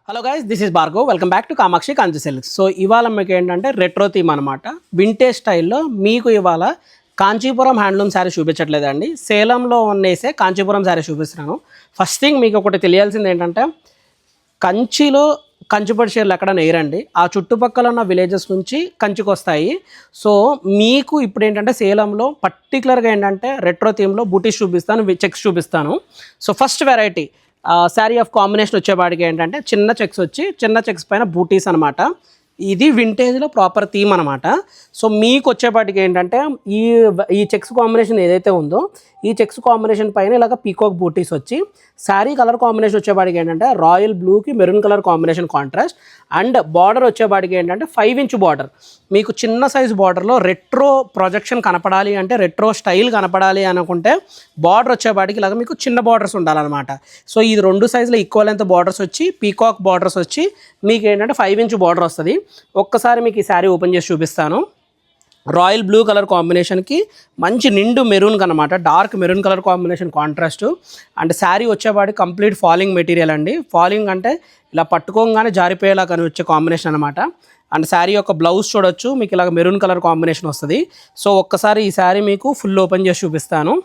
Hello guys, this is Bhargav. Welcome back to Kamakshi Kanchi silks. So ఇవాళ మీకు ఏంటంటే retro theme అనమాట. వింటేజ్ స్టైల్లో మీకు ఇవాళ కాంచీపురం హ్యాండ్లూమ్ శారీ చూపించట్లేదండి, సేలంలో ఉన్నేసే కాంచీపురం శారీ చూపిస్తున్నాను. ఫస్ట్ థింగ్ మీకు ఒకటి తెలియాల్సింది ఏంటంటే, కంచిలో కంచిపట్టు చీరలు ఎక్కడ నేయరండి. ఆ చుట్టుపక్కల ఉన్న విలేజెస్ నుంచి కంచికి వస్తాయి. సో మీకు ఇప్పుడు ఏంటంటే సేలంలో పర్టికులర్గా ఏంటంటే రెట్రో థీమ్లో బూటీస్ చూపిస్తాను, చెక్స్ చూపిస్తాను. So first variety sari of combination వచ్చేవాడికి ఏంటంటే చిన్న చెక్స్ వచ్చి చిన్న చెక్స్ పైన బూటీస్ అనమాట. ఇది వింటేజ్లో ప్రాపర్ థీమ్ అనమాట. సో మీకు వచ్చేపాటికి ఏంటంటే ఈ ఈ చెక్స్ కాంబినేషన్ ఏదైతే ఉందో ఈ చెక్స్ కాంబినేషన్ పైన ఇలాగ పీకాక్ బూటీస్ వచ్చి శారీ కలర్ కాంబినేషన్ వచ్చేపాటికి ఏంటంటే రాయల్ బ్లూకి maroon colour combination contrast. And border వచ్చేపాటికి ఏంటంటే 5 ఇంచ్ బార్డర్. మీకు చిన్న సైజ్ బార్డర్లో రెట్రో ప్రొజెక్షన్ కనపడాలి అంటే, రెట్రో స్టైల్ కనపడాలి అనుకుంటే బార్డర్ వచ్చేపాటికి ఇలాగ మీకు చిన్న బార్డర్స్ ఉండాలన్నమాట. సో ఈ 2 సైజులో ఈక్వల్ లెంత్ బార్డర్స్ వచ్చి పీకాక్ బార్డర్స్ వచ్చి మీకు ఏంటంటే 5 ఇంచ్ బార్డర్ వస్తుంది. ఒక్కసారి మీకు ఈ శారీ ఓపెన్ చేసి చూపిస్తాను. రాయల్ బ్లూ కలర్ కాంబినేషన్కి మంచి నిండు మెరూన్ అనమాట, dark maroon colour combination contrast. And sari వచ్చేవాడి కంప్లీట్ ఫాలింగ్ మెటీరియల్ అండి. ఫాలింగ్ అంటే ఇలా పట్టుకోగానే జారిపోయేలా కానీ వచ్చే కాంబినేషన్ అనమాట. అండ్ శారీ యొక్క బ్లౌజ్ చూడొచ్చు, మీకు ఇలాగ మెరూన్ కలర్ కాంబినేషన్ వస్తుంది. సో ఒక్కసారి ఈ శారీ మీకు ఫుల్ ఓపెన్ చేసి చూపిస్తాను.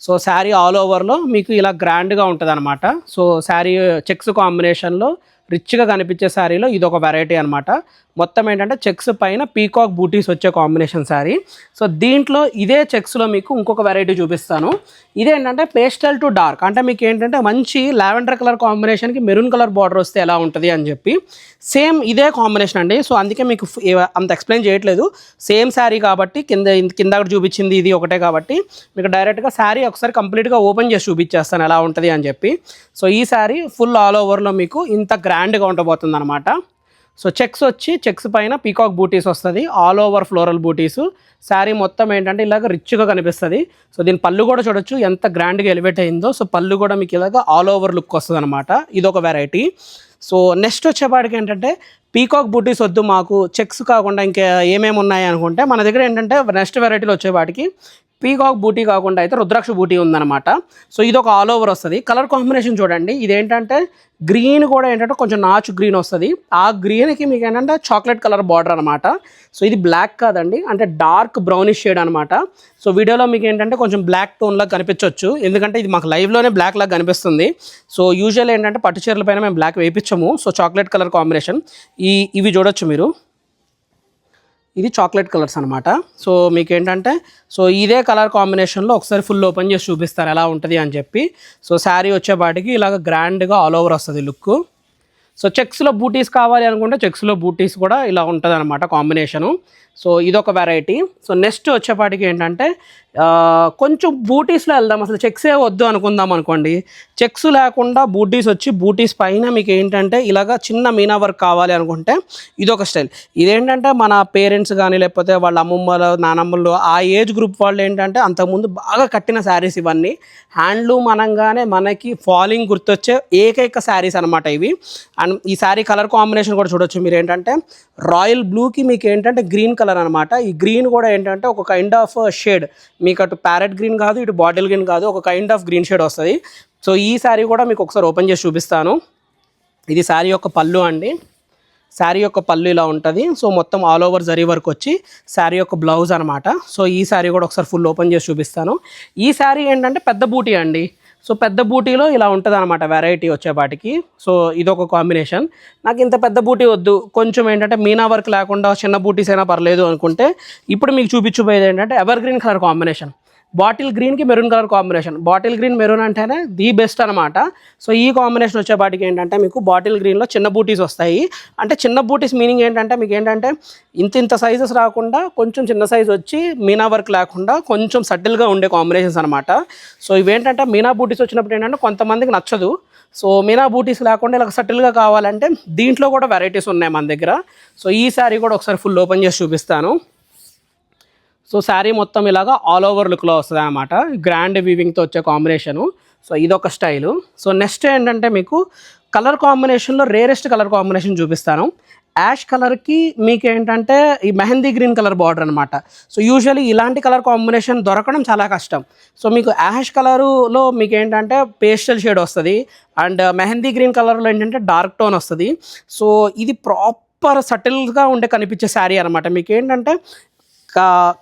సో శారీ ఆల్ ఓవర్లో మీకు ఇలా గ్రాండ్గా ఉంటుంది అనమాట. సో శారీ చెక్స్ కాంబినేషన్లో రిచ్గా కనిపించే శారీలో ఇది ఒక వెరైటీ అనమాట. మొత్తం ఏంటంటే చెక్స్ పైన పీకాక్ బూటీస్ వచ్చే కాంబినేషన్ శారీ. సో దీంట్లో ఇదే చెక్స్లో మీకు ఇంకొక వెరైటీ చూపిస్తాను. ఇదేంటంటే పేస్టల్ టు డార్క్, అంటే మీకు ఏంటంటే మంచి లావెండర్ కలర్ కాంబినేషన్కి మెరూన్ కలర్ బార్డర్ వస్తే ఎలా ఉంటుంది అని చెప్పి సేమ్ ఇదే కాంబినేషన్ అండి. సో అందుకే మీకు అంత ఎక్స్ప్లెయిన్ చేయట్లేదు, సేమ్ శారీ కాబట్టి కింద చూపించింది ఇది ఒకటే కాబట్టి మీకు డైరెక్ట్గా శారీ ఒకసారి కంప్లీట్గా ఓపెన్ చేసి చూపించేస్తాను ఎలా ఉంటుంది అని చెప్పి. సో ఈ శారీ ఫుల్ ఆల్ ఓవర్లో మీకు ఇంత గ్రాండ్గా ఉండబోతుంది అనమాట. సో చెక్స్ పైన పీకాక్ బూటీస్ వస్తుంది, ఆల్ ఓవర్ ఫ్లోరల్ బూటీస్. శారీ మొత్తం ఏంటంటే ఇలాగ రిచ్గా కనిపిస్తుంది. సో దీని పళ్ళు కూడా చూడొచ్చు ఎంత గ్రాండ్గా ఎలివేట్ అయిందో. సో పళ్ళు కూడా మీకు ఇలాగ ఆల్ ఓవర్ లుక్ వస్తుంది అనమాట. ఇదొక వెరైటీ. సో నెక్స్ట్ వచ్చేపాటికి ఏంటంటే పీకాక్ బూటీస్ వద్దు మాకు, చెక్స్ కాకుండా ఇంకా ఏమేమి ఉన్నాయి అనుకుంటే మన దగ్గర ఏంటంటే నెక్స్ట్ వెరైటీలో వచ్చేపాటికి పీకాక్ బూటీ కాకుండా అయితే రుద్రాక్ష బూటీ ఉందన్నమాట. సో ఇది ఒక ఆల్ ఓవర్ వస్తుంది. కలర్ కాంబినేషన్ చూడండి, ఇదేంటంటే గ్రీన్ కూడా ఏంటంటే కొంచెం నాచు గ్రీన్ వస్తుంది. ఆ గ్రీన్కి మీకు ఏంటంటే చాక్లెట్ కలర్ బార్డర్ అనమాట. సో ఇది బ్లాక్ కాదండి, అంటే డార్క్ బ్రౌనిష్ షేడ్ అనమాట. సో వీడియోలో మీకు ఏంటంటే కొంచెం బ్లాక్ టోన్ లాగా కనిపించవచ్చు, ఎందుకంటే ఇది మాకు లైవ్లోనే బ్లాక్ లాగా కనిపిస్తుంది. సో యూజువల్ ఏంటంటే పట్టు చీరల పైన మేము బ్లాక్ వేయించము. సో చాక్లెట్ కలర్ కాంబినేషన్ ఇవి చూడొచ్చు మీరు, ఇది చాక్లెట్ కలర్స్ అనమాట. సో మీకు ఏంటంటే సో ఇదే కలర్ కాంబినేషన్లో ఒకసారి ఫుల్ ఓపెన్ చేసి చూపిస్తారు ఎలా ఉంటుంది అని చెప్పి. సో శారీ వచ్చేపాటికి ఇలాగ గ్రాండ్గా ఆల్ ఓవర్ వస్తుంది లుక్. సో చెక్స్లో బూటీస్ కావాలి అనుకుంటే చెక్స్లో బూటీస్ కూడా ఇలా ఉంటుంది అనమాట కాంబినేషను. సో ఇదొక వెరైటీ. సో నెక్స్ట్ వచ్చేపాటికి ఏంటంటే కొంచెం బూటీస్లో వెళ్దాం, అసలు చెక్సే వద్దు అనుకుందాం అనుకోండి. చెక్స్ లేకుండా బూటీస్ వచ్చి బూటీస్ పైన మీకు ఏంటంటే ఇలాగ చిన్న మీనా వర్క్ కావాలి అనుకుంటే ఇదొక స్టైల్. ఇదేంటంటే మన పేరెంట్స్ కానీ లేకపోతే వాళ్ళ అమ్మమ్మలు నానమ్మలు ఆ ఏజ్ గ్రూప్ వాళ్ళు ఏంటంటే అంతకుముందు బాగా కట్టిన శారీస్ ఇవన్నీ. హ్యాండ్లూమ్ అనగానే మనకి ఫాలింగ్ గుర్తొచ్చే ఏకైక శారీస్ అనమాట ఇవి. అండ్ ఈ శారీ కలర్ కాంబినేషన్ కూడా చూడొచ్చు మీరు, ఏంటంటే రాయల్ బ్లూకి మీకు ఏంటంటే గ్రీన్ కలర్ అనమాట. ఈ గ్రీన్ కూడా ఏంటంటే ఒక కైండ్ ఆఫ్ షేడ్, మీకు అటు ప్యారెట్ గ్రీన్ కాదు ఇటు బాటిల్ గ్రీన్ కాదు, ఒక కైండ్ ఆఫ్ గ్రీన్ షేడ్ వస్తుంది. సో ఈ శారీ కూడా మీకు ఒకసారి ఓపెన్ చేసి చూపిస్తాను. ఇది శారీ యొక్క పళ్ళు అండి. శారీ యొక్క పళ్ళు ఇలా ఉంటుంది. సో మొత్తం ఆల్ ఓవర్ జరీ వర్క్ వచ్చి శారీ యొక్క బ్లౌజ్ అనమాట. సో ఈ శారీ కూడా ఒకసారి ఫుల్ ఓపెన్ చేసి చూపిస్తాను. ఈ శారీ ఏంటంటే పెద్ద బూటీ అండి. సో పెద్ద బూటీలో ఇలా ఉంటుంది అనమాట వెరైటీ వచ్చేపాటికి. సో ఇదొక కాంబినేషన్. నాకు ఇంత పెద్ద బూటీ వద్దు, కొంచెం ఏంటంటే మీనా వర్క్ లేకుండా చిన్న బూటీస్ అయినా పర్లేదు అనుకుంటే ఇప్పుడు మీకు చూపించబోయేది ఏంటంటే evergreen colour combination, bottle గ్రీన్కి maroon colour combination. Bottle green maroon అంటేనే ది బెస్ట్ అనమాట. సో ఈ కాంబినేషన్ వచ్చేపాటికి ఏంటంటే మీకు బాటిల్ గ్రీన్లో చిన్న బూటీస్ వస్తాయి. అంటే చిన్న బూటీస్ మీనింగ్ ఏంటంటే మీకు ఏంటంటే ఇంత సైజెస్ రాకుండా కొంచెం చిన్న సైజ్ వచ్చి మీనా వర్క్ లేకుండా కొంచెం సటిల్గా ఉండే కాంబినేషన్స్ అనమాట. సో ఇవేంటంటే మీనా బూటీస్ వచ్చినప్పుడు ఏంటంటే కొంతమందికి నచ్చదు. సో మీనా బూటీస్ లేకుండా ఇలా సటిల్గా కావాలంటే దీంట్లో కూడా వెరైటీస్ ఉన్నాయి మన దగ్గర. సో ఈ శారీ కూడా ఒకసారి ఫుల్ ఓపెన్ చేసి చూపిస్తాను. సో శారీ మొత్తం ఇలాగా ఆల్ ఓవర్ లుక్లో వస్తుంది అనమాట, గ్రాండ్ వీవింగ్తో వచ్చే కాంబినేషను. సో ఇదొక స్టైలు. సో నెక్స్ట్ ఏంటంటే మీకు కలర్ కాంబినేషన్లో రేరెస్ట్ కలర్ కాంబినేషన్ చూపిస్తాను. యాష్ కలర్కి మీకు ఏంటంటే ఈ మెహందీ గ్రీన్ కలర్ బార్డర్ అనమాట. సో యూజువల్లీ ఇలాంటి కలర్ కాంబినేషన్ దొరకడం చాలా కష్టం. సో మీకు యాష్ కలరులో మీకు ఏంటంటే పేస్టల్ షేడ్ వస్తుంది, అండ్ మెహందీ గ్రీన్ కలర్లో ఏంటంటే డార్క్ టోన్ వస్తుంది. సో ఇది ప్రాపర్ సటిల్గా ఉండే కనిపించే శారీ అనమాట. మీకు ఏంటంటే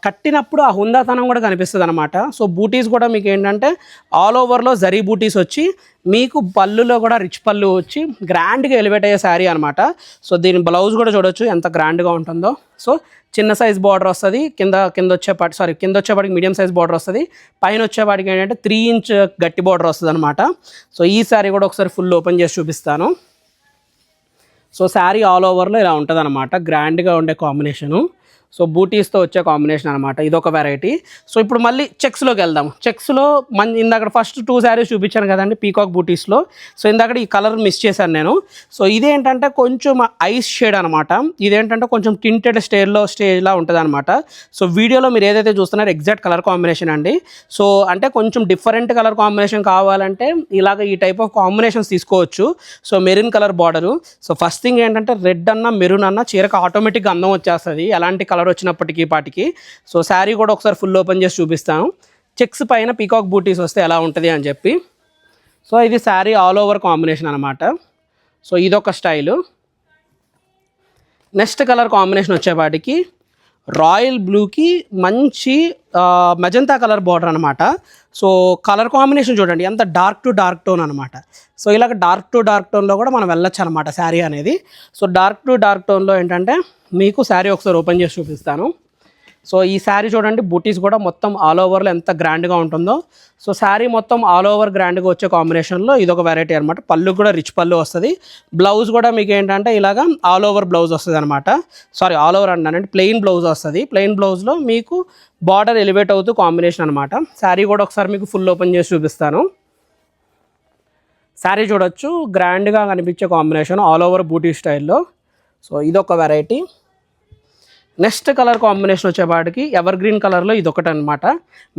కట్టినప్పుడు ఆ హుందాతనం కూడా కనిపిస్తుంది అనమాట. సో బూటీస్ కూడా మీకు ఏంటంటే ఆల్ ఓవర్లో జరీ బూటీస్ వచ్చి మీకు పళ్ళులో కూడా రిచ్ పళ్ళు వచ్చి గ్రాండ్గా ఎలివేట్ అయ్యే శారీ అనమాట. సో దీని బ్లౌజ్ కూడా చూడొచ్చు ఎంత గ్రాండ్గా ఉంటుందో. సో చిన్న సైజ్ బార్డర్ వస్తుంది, కింద వచ్చేపాటికి మీడియం సైజ్ బార్డర్ వస్తుంది, పైన వచ్చేపాటికి ఏంటంటే 3 ఇంచ్ గట్టి బార్డర్ వస్తుంది అనమాట. సో ఈ శారీ కూడా ఒకసారి ఫుల్ ఓపెన్ చేసి చూపిస్తాను. సో శారీ ఆల్ ఓవర్లో ఇలా ఉంటుంది అనమాట, గ్రాండ్గా ఉండే కాంబినేషను. సో బూటీస్తో వచ్చే కాంబినేషన్ అనమాట, ఇదొక వెరైటీ. సో ఇప్పుడు మళ్ళీ చెక్స్లోకి వెళ్దాం. చెక్స్లో ఇందాక ఫస్ట్ 2 శారీస్ చూపించాను కదండి పీకాక్ బూటీస్లో. సో ఇందాక ఈ కలర్ మిస్ చేశాను నేను. సో ఇదేంటంటే కొంచెం ఐస్ షేడ్ అనమాట, ఇదేంటంటే కొంచెం టింటెడ్ స్టేజ్లా ఉంటుంది అనమాట. సో వీడియోలో మీరు ఏదైతే చూస్తున్నారో ఎగ్జాక్ట్ కలర్ కాంబినేషన్ అండి. సో అంటే కొంచెం డిఫరెంట్ కలర్ కాంబినేషన్ కావాలంటే ఇలాగ ఈ టైప్ ఆఫ్ కాంబినేషన్స్ తీసుకోవచ్చు. So maroon colour border. So first thing ఏంటంటే రెడ్ అన్న మెరూన్ అన్న చీరకు ఆటోమేటిక్గా అందం వచ్చేస్తుంది ఎలాంటి కలర్ వచ్చినప్పటికీ పాటికి. సో శారీ కూడా ఒకసారి ఫుల్ ఓపెన్ చేసి చూపిస్తాను, చెక్స్ పైన పీకాక్ బూటీస్ వస్తే ఎలా ఉంటుంది అని చెప్పి. సో ఇది శారీ ఆల్ ఓవర్ కాంబినేషన్ అనమాట. సో ఇదొక స్టైలు. నెక్స్ట్ కలర్ కాంబినేషన్ వచ్చేపాటికి రాయల్ బ్లూకి మంచి మెజంతా కలర్ బార్డర్ అనమాట. సో కలర్ కాంబినేషన్ చూడండి ఎంత డార్క్ టు డార్క్ టోన్ అనమాట. సో ఇలాగ డార్క్ టు డార్క్ టోన్లో కూడా మనం వెళ్ళొచ్చు అనమాట శారీ అనేది. సో డార్క్ టు డార్క్ టోన్లో ఏంటంటే మీకు శారీ ఒకసారి ఓపెన్ చేసి చూపిస్తాను. సో ఈ శారీ చూడండి బూటీస్ కూడా మొత్తం ఆల్ ఓవర్లో ఎంత గ్రాండ్గా ఉంటుందో. సో శారీ మొత్తం ఆల్ ఓవర్ గ్రాండ్గా వచ్చే కాంబినేషన్లో ఇదొక వెరైటీ అనమాట. పళ్ళు కూడా రిచ్ పళ్ళు వస్తుంది, బ్లౌజ్ కూడా మీకు ఏంటంటే ఇలాగా ఆల్ ఓవర్ బ్లౌజ్ వస్తుంది అనమాట. ఆల్ ఓవర్ అంటానంటే ప్లెయిన్ బ్లౌజ్ వస్తుంది. ప్లెయిన్ బ్లౌజ్లో మీకు బార్డర్ ఎలివేట్ అవుతూ కాంబినేషన్ అనమాట. శారీ కూడా ఒకసారి మీకు ఫుల్ ఓపెన్ చేసి చూపిస్తాను. శారీ చూడొచ్చు గ్రాండ్గా కనిపించే కాంబినేషన్ ఆల్ ఓవర్ బూటీ స్టైల్లో. సో ఇదొక వెరైటీ. నెక్స్ట్ కలర్ కాంబినేషన్ వచ్చేపాటికి ఎవర్ గ్రీన్ కలర్లో ఇదొకటి అనమాట.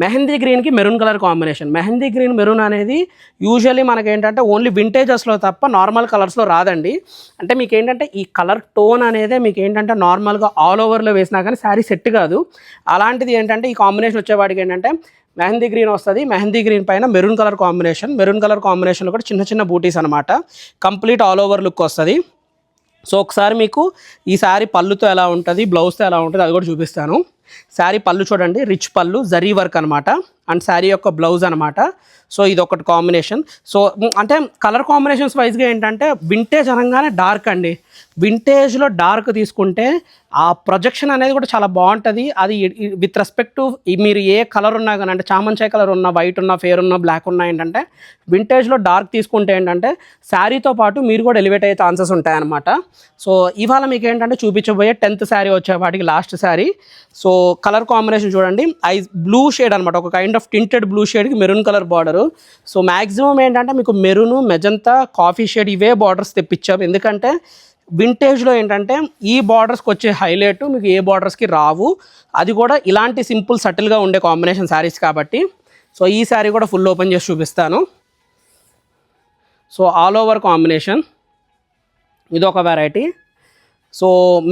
మెహందీ గ్రీన్కి maroon colour combination. Mehndi green maroon అనేది యూజువల్లీ మనకేంటంటే ఓన్లీ వింటేజెస్లో తప్ప నార్మల్ కలర్స్లో రాదండి. అంటే మీకు ఏంటంటే ఈ కలర్ టోన్ అనేది మీకు ఏంటంటే నార్మల్గా ఆల్ ఓవర్లో వేసినా కానీ శారీ సెట్ కాదు. అలాంటిది ఏంటంటే ఈ కాంబినేషన్ వచ్చేవాడికి ఏంటంటే మెహందీ గ్రీన్ వస్తుంది, మెహందీ గ్రీన్ పైన maroon colour combination. Maroon colour కాంబినేషన్లో కూడా చిన్న చిన్న బూటీస్ అనమాట. కంప్లీట్ ఆల్ ఓవర్ లుక్ వస్తుంది. సో ఒకసారి మీకు ఈ శారీ పళ్ళుతో ఎలా ఉంటుంది, బ్లౌజ్తో ఎలా ఉంటుంది అది కూడా చూపిస్తాను. శారీ పళ్ళు చూడండి రిచ్ పళ్ళు జరీ వర్క్ అనమాట, అండ్ శారీ యొక్క బ్లౌజ్ అనమాట. సో ఇది ఒకటి కాంబినేషన్. సో అంటే కలర్ కాంబినేషన్స్ వైజ్గా ఏంటంటే వింటేజ్ అనగానే డార్క్ అండి. వింటేజ్లో డార్క్ తీసుకుంటే ఆ ప్రొజెక్షన్ అనేది కూడా చాలా బాగుంటుంది. అది విత్ రెస్పెక్ట్ టు మీరు ఏ కలర్ ఉన్నా కానీ అంటే చామంచాయ్ కలర్ ఉన్న, వైట్ ఉన్న, ఫేర్ ఉన్న, బ్లాక్ ఉన్న ఏంటంటే వింటేజ్లో డార్క్ తీసుకుంటే ఏంటంటే శారీతో పాటు మీరు కూడా ఎలివేట్ అయ్యే ఛాన్సెస్ ఉంటాయన్నమాట. సో ఇవాళ మీకు ఏంటంటే చూపించబోయే 10th శారీ వచ్చేవాటికి last sari. So colour combination చూడండి బ్లూ షేడ్ అనమాట, ఒక కైండ్ ఆఫ్ టింటెడ్ బ్లూ షేడ్కి maroon colour border. So maximum ఏంటంటే మీకు మెరూను, మెజంతా, కాఫీ షేడ్ ఇవే బార్డర్స్ తెప్పించాము. ఎందుకంటే వింటేజ్లో ఏంటంటే ఈ బార్డర్స్కి వచ్చే హైలైట్ మీకు ఏ బార్డర్స్కి రావు, అది కూడా ఇలాంటి సింపుల్ సటిల్గా ఉండే కాంబినేషన్ శారీస్ కాబట్టి. సో ఈ శారీ కూడా ఫుల్ ఓపెన్ చేసి చూపిస్తాను. సో ఆల్ ఓవర్ కాంబినేషన్ ఇదొక వెరైటీ. సో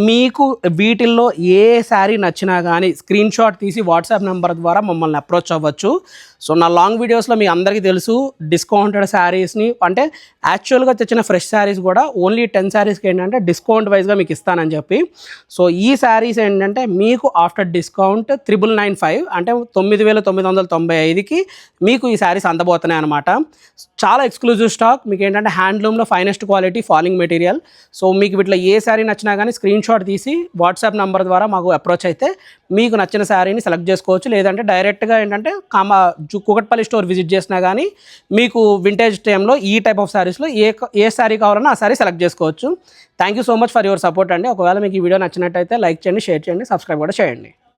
మీకు వీటిల్లో ఏ శారీ నచ్చినా కానీ స్క్రీన్ షాట్ తీసి వాట్సాప్ నెంబర్ ద్వారా మమ్మల్ని అప్రోచ్ అవ్వచ్చు. సో నా లాంగ్ వీడియోస్లో మీ అందరికీ తెలుసు డిస్కౌంటెడ్ శారీస్ని అంటే యాక్చువల్గా తెచ్చిన ఫ్రెష్ శారీస్ కూడా ఓన్లీ 10 శారీస్కి ఏంటంటే డిస్కౌంట్ వైజ్గా మీకు ఇస్తానని చెప్పి. సో ఈ శారీస్ ఏంటంటే మీకు ఆఫ్టర్ డిస్కౌంట్ 9995 అంటే 9995కి మీకు ఈ శారీస్ అందబోతున్నాయి అనమాట. చాలా ఎక్స్క్లూజివ్ స్టాక్. మీకు ఏంటంటే హ్యాండ్లూమ్లో finest quality falling material. So మీకు వీటిలో ఏ శారీ నచ్చినా కానీ స్క్రీన్ షాట్ తీసి వాట్సాప్ నెంబర్ ద్వారా మాకు అప్రోచ్ అయితే మీకు నచ్చిన శారీని సెలెక్ట్ చేసుకోవచ్చు. లేదంటే డైరెక్ట్గా ఏంటంటే కూకట్పల్లి స్టోర్ విజిట్ చేసినా కానీ మీకు వింటేజ్ టైంలో ఈ టైప్ ఆఫ్ శారీస్లో ఏ శారీ కావాలన్నా ఆ శారీ సెలెక్ట్ చేసుకోవచ్చు. Thank you so much for your support అండి. ఒకవేళ మీకు ఈ వీడియో నచ్చినట్టయితే లైక్ చేయండి, షేర్ చేయండి, సబ్స్క్రైబ్ కూడా చేయండి.